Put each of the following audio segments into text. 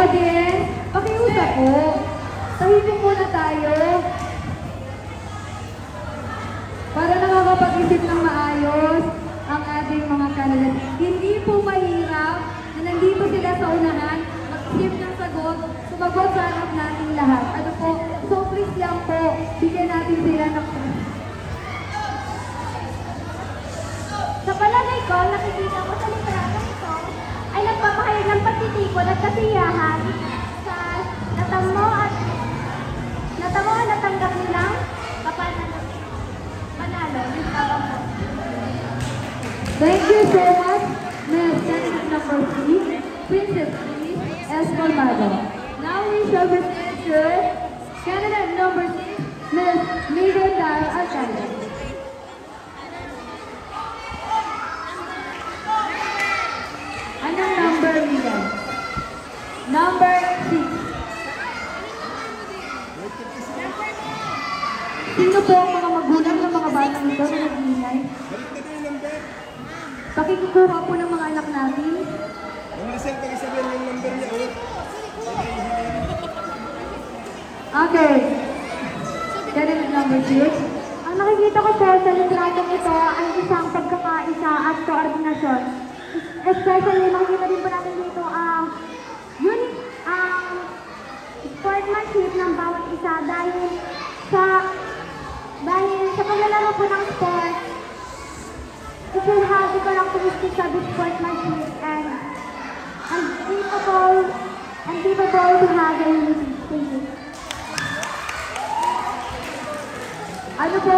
audience, pakiusap po. Tahimik muna tayo. Para nakakapag-isip ng maayos ang ating mga candidates. Hindi po mahirap na nandito sila sa unahan, mag-isip ng sagot, sumagot sa harap natin lahat. Ano po? So please lang po, bigyan natin sila ng... Sa palagay ko, nakikita ko sa litrato ito ay nagpapahayag ng pagtitikod at kasiyahan sa natamo at natanggap nilang panalo. Thank you so much, Ms. Candidate number 3, Princess Liz Escalmado. Now we shall present to candidate number 6, Ms. Megan Dial Alcantara. Anong number, Megan? Number 6. Sino po ang mga magulang ng mga batang ito na nag-iingay? Pakikukuha po ng mga anak natin. Ang Lisel, pag-isabihan yung number niya. Okay. Candidate number 6. Ang nakikita ko po sa litratong ito ay isang pagkakaisa at koordinasyon. Especially, makikita din po natin dito ang sportsmanship ng bawat isa dahil sa paglalaro po ng sport, it will have the characteristics of the sportsmanship and capable to have a unity. Thank you. Ano po,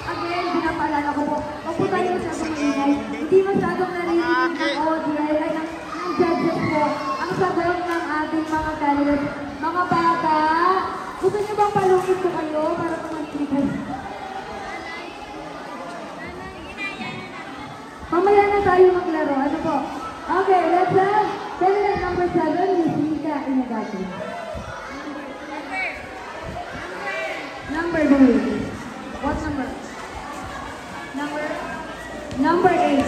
again, pinapaalala ko po, huwag po tayo masyadong maingay. Hindi masyadong narinig ng audience, ay ng judges po, ang sagot ng ating mga candidates. Mga bata, gusto niyo bang palungit ko kayo para tumantig? Mamaya na tayo maglaro. Ano po? Okay, let's have candidate number 7, Ms. Mika Inagati. Number 2. What number? Number 8.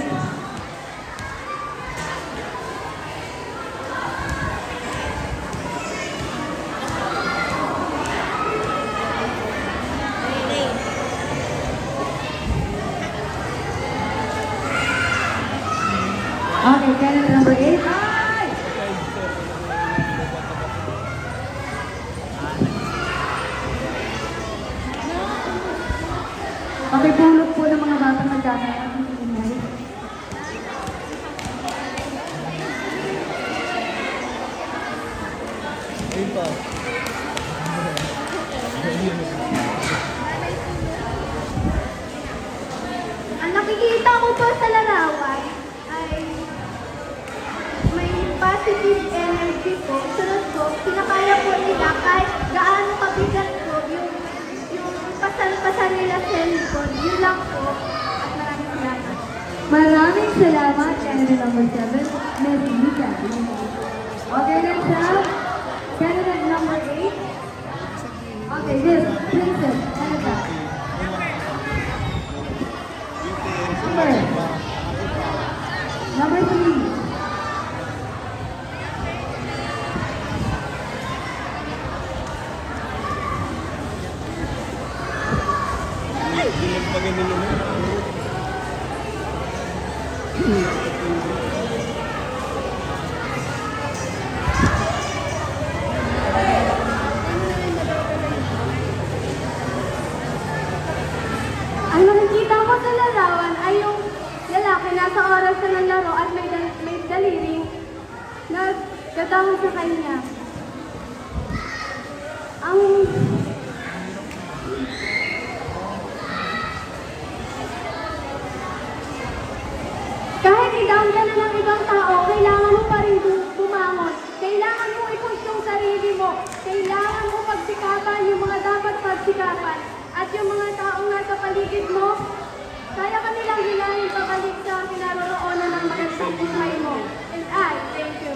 Okay, candidate number 8. Hi! Okay, pulot po ng mga batang nagkakaroon ng ingay. Ang nakikita ko po sa larawan ay may positive energy po. Sunod po, kinakaya po nila kahit gaano kabigat po yung pasan nila sa likod. Yun lang po. At maraming salamat. Maraming salamat, candidate number 7, Ms. Mika. Okay, let's have candidate number 8. Okay, this, Princess, Anata. Number 3. Ang nakikita ko sa larawan ay yung lalaki nasa oras na ng laro at may daliring nagkatawag sa kanya. Kahit i-down ka na ng ibang tao, kailangan mo pa rin bumangon. Kailangan mo i-push yung sarili mo. Kailangan mo pagsikapan yung mga dapat pagsikapan. At yung mga taong nasa paligid mo, kaya kanilang hilahin pabalik sa kinaroroonan ng magandang buhay mo. And I thank you.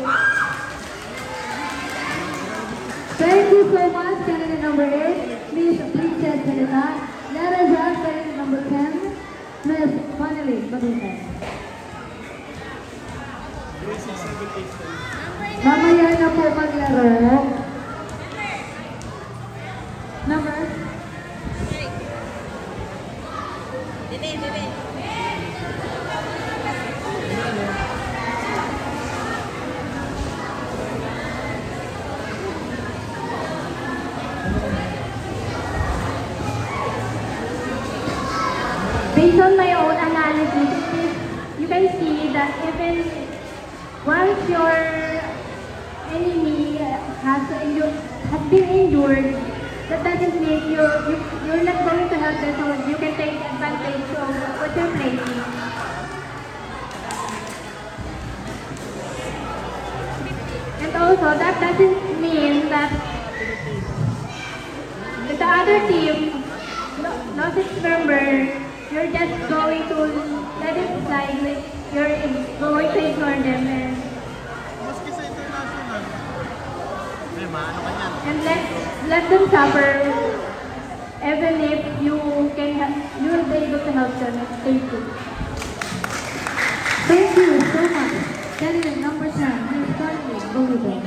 Thank you so much, candidate number 8, Ms. Princess Salita. Let us have candidate number 10, Ms. Manali Babitan. Mamaya na po maglaro. Number? Based on my own analysis, you can see that even once your enemy has been injured, that doesn't mean you're not going to help them, so you can take advantage of what you're playing. And also, that doesn't mean that the other team lost its member. You're just going to let it slide, like you're going to ignore them and let them suffer, even if you will be able to help them. Thank you. Thank you so much. Candidate number 10, please start with volleyball.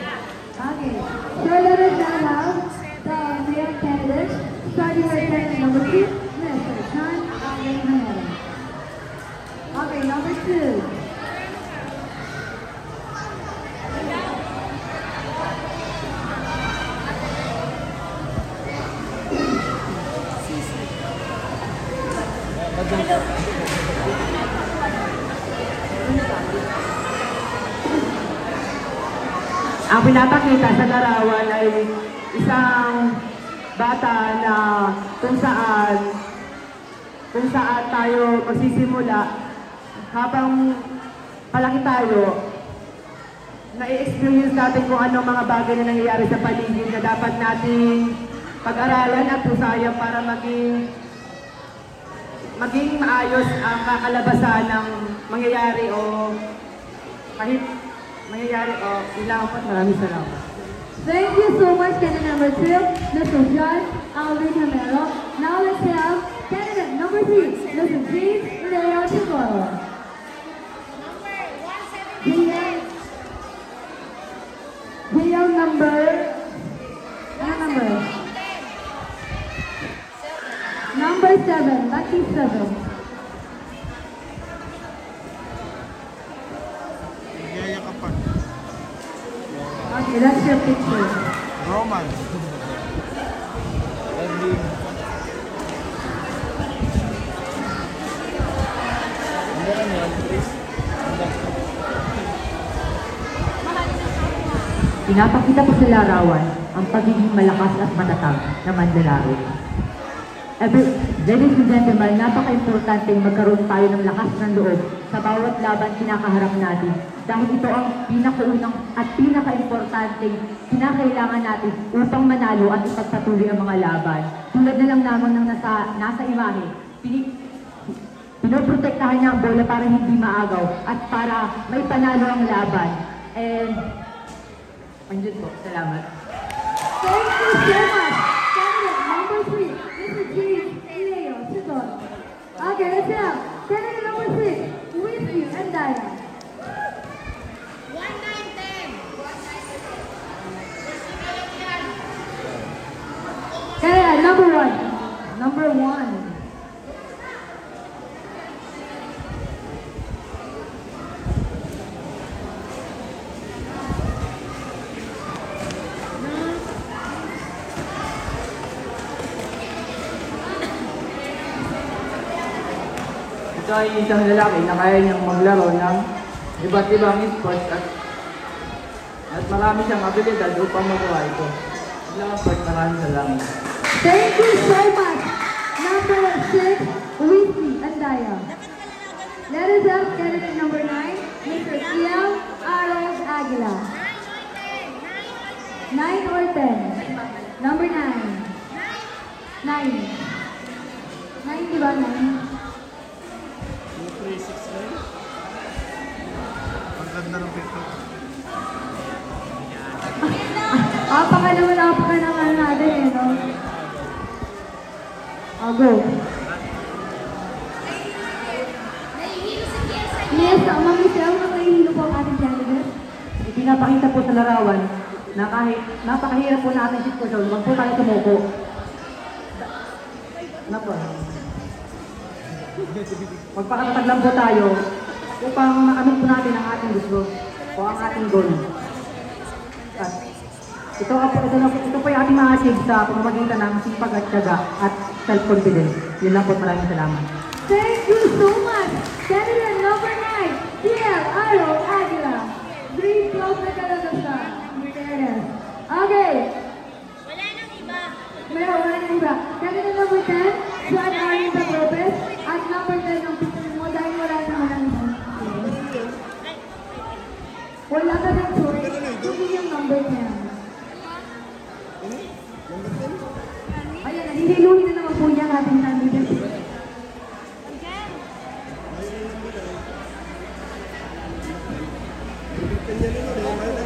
Okay, so let us now have the male candidates, starting with candidate number 2, Mr. John Alvin Manero. Okay, number 2. Ang pinapakita sa larawan ay isang bata na kung saan tayo magsisimula habang palaki tayo, na-experience natin kung anong mga bagay na nangyayari sa paligid na dapat nating pag-aralan at husayan para maging maayos ang kakalabasan ng mangyayari o kahit mangyayari o ilang po. Maraming salamat. Thank you so much, candidate number 2, Mr. John Alvin Manero. Now let's have candidate number 3, Mr. James Leo Chicoro. Real number, ano number? Number 7, lucky 7. Okay, that's your picture. Roman. Pinapakita ko sa larawan ang pagiging malakas at matatag na manlalaro. Ladies and gentlemen, napaka-importante magkaroon tayo ng lakas ng loob sa bawat laban kinakaharap natin dahil ito ang pinakaunang at pinaka-importante kinakailangan natin upang manalo at ipagpatuloy ang mga laban. Tulad na lang lamang ng nasa imahe, pinoprotektahan niya ang bola para hindi maagaw at para may panalo ang laban. And, andyan po. Salamat. Thank you so much. Candidate number 3, Mr. James Leo Chicoro. Okay, let's have candidate number 6, with you and Diana. 1, 9, 10. Candidate number 1. Number 1. Ito ay isang lalaki na kaya niyang maglaro ng iba't ibang sports at marami siyang abilidad upang magawa ito. Salamat po, maraming salamat. Thank you so much. Number 6, Lucy and Diana. Let us have candidate number 9, Mr. Ian Aros Aguila. 9 or 10? Number 9. 9. 9, di ba? 9. 369. Ang ganda ng picture. Apaka naman natin eh, no? I'll go. Yes, ang mga siya, ang nahihilo po ang ating candidate? Ipinapakita po sa larawan na kahit napakahirap po natin sitwasyon, wag po tayo sumuko. Ano po? Magpakatatag lang po tayo upang makamit po natin ang ating gusto o ang ating goal. At ito po yung ating ma-achieve sa pamamagitan ng sipag at tiyaga at self-confidence. Yun lang po, maraming salamat. Thank you so much! Candidate number 9, Kiel Aro Aguila. Green close na talaga siya. Okay. Wala nang iba. Wala nang iba. Candidate number 10, Juan Arlita Lopez. At number 10 ng picture mo dahil wala naman ang iba. Wala ka ng choice. Hindi yung number 10. Ayan, nahihiluhin na naman po niya ang ating candidate.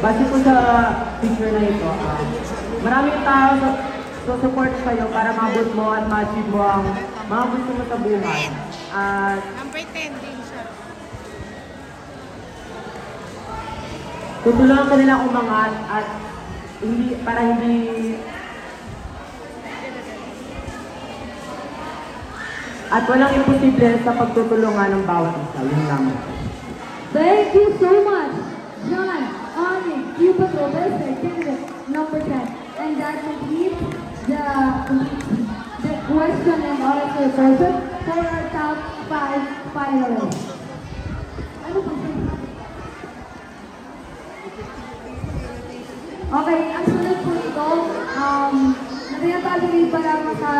Base po sa picture na ito, maraming tao support sa'yo para maabot mo at ma-achieve mo ang mga gusto mo sa buhay. At Number 10 din siya. tutulungan ka nilang umangat at hindi at walang imposible sa pagtutulungan ng bawat isa. Yun lang. Thank you so much, John Arnie Cupid Lopez, candidate number 10. And that completes the question and answer portion for our top 5 finalists. Ano pa siya? Okay, ang sunod po ito, natinatali pa lang sa